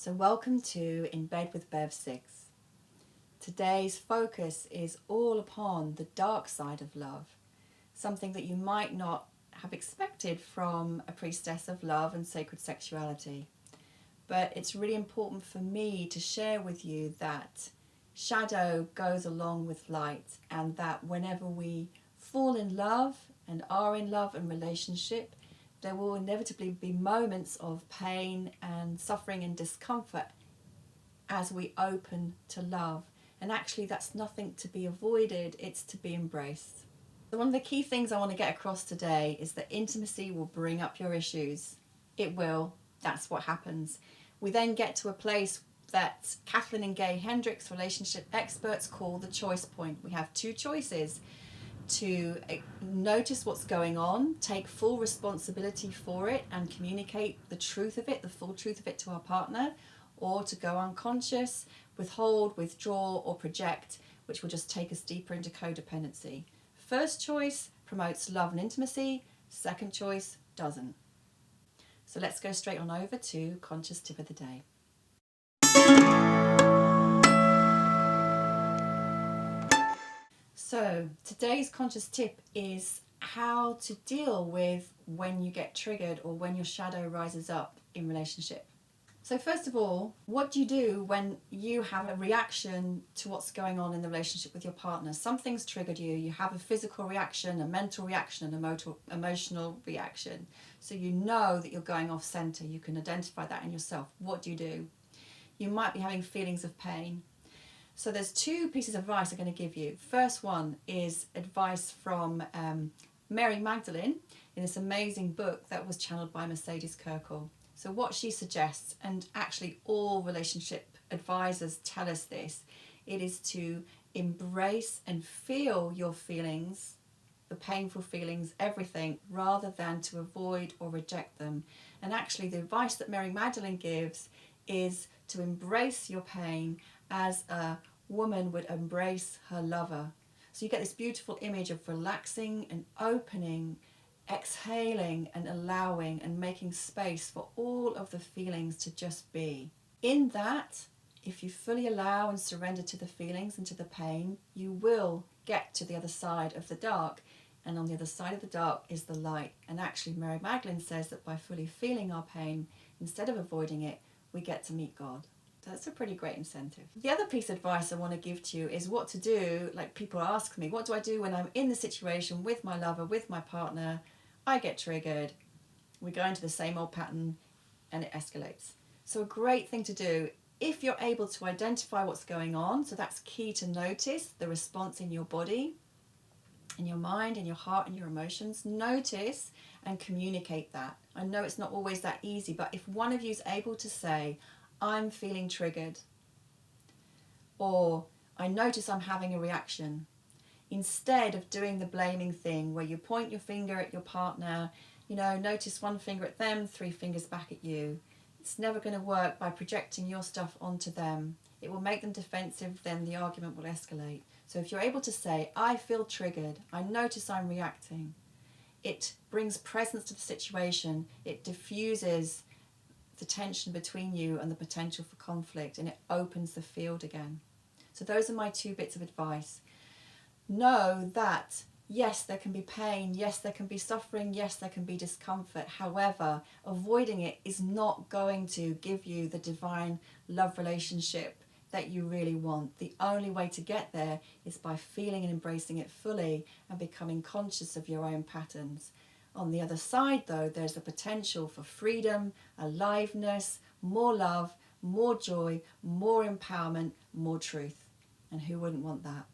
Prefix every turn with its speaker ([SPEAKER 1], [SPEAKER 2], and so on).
[SPEAKER 1] So welcome to In Bed with Bev 6. Today's focus is all upon the dark side of love, something that you might not have expected from a priestess of love and sacred sexuality. But it's really important for me to share with you that shadow goes along with light, and that whenever we fall in love and are in love and relationship, there will inevitably be moments of pain and suffering and discomfort as we open to love. And actually, that's nothing to be avoided, it's to be embraced. So one of the key things I want to get across today is that intimacy will bring up your issues. It will. That's what happens. We then get to a place that Kathleen and Gay Hendricks, relationship experts, call the choice point. We have two choices: to notice what's going on, take full responsibility for it and communicate the truth of it, the full truth of it to our partner, or to go unconscious, withhold, withdraw, or project, which will just take us deeper into codependency. First choice promotes love and intimacy, second choice doesn't. So let's go straight on over to Conscious Tip of the Day. So today's conscious tip is how to deal with when you get triggered or when your shadow rises up in relationship. So first of all, what do you do when you have a reaction to what's going on in the relationship with your partner? Something's triggered you. You have a physical reaction, a mental reaction, an emotional reaction. So you know that you're going off center. You can identify that in yourself. What do? You might be having feelings of pain. So there's two pieces of advice I'm going to give you. First one is advice from Mary Magdalene in this amazing book that was channeled by Mercedes Kirkle. So what she suggests, and actually all relationship advisors tell us this, it is to embrace and feel your feelings, the painful feelings, everything, rather than to avoid or reject them. And actually the advice that Mary Magdalene gives is to embrace your pain as a woman would embrace her lover. So you get this beautiful image of relaxing and opening, exhaling and allowing and making space for all of the feelings to just be. In that, if you fully allow and surrender to the feelings and to the pain, you will get to the other side of the dark. And on the other side of the dark is the light. And actually Mary Magdalene says that by fully feeling our pain, instead of avoiding it, we get to meet God. So that's a pretty great incentive. The other piece of advice I want to give to you is what to do. Like, people ask me, what do I do when I'm in the situation with my lover, with my partner? I get triggered. We go into the same old pattern and it escalates. So a great thing to do, if you're able to identify what's going on, so that's key to notice the response in your body, in your mind, in your heart, and your emotions. Notice and communicate that. I know it's not always that easy, but if one of you is able to say, I'm feeling triggered, or I notice I'm having a reaction, instead of doing the blaming thing where you point your finger at your partner, notice one finger at them, three fingers back at you. It's never going to work by projecting your stuff onto them. It will make them defensive, then the argument will escalate. So if you're able to say, I feel triggered, I notice I'm reacting, it brings presence to the situation, it diffuses the tension between you and the potential for conflict, and it opens the field again. So those are my two bits of advice. Know that yes, there can be pain, yes, there can be suffering, yes, there can be discomfort. However, avoiding it is not going to give you the divine love relationship that you really want. The only way to get there is by feeling and embracing it fully and becoming conscious of your own patterns. On the other side, though, there's the potential for freedom, aliveness, more love, more joy, more empowerment, more truth. And who wouldn't want that?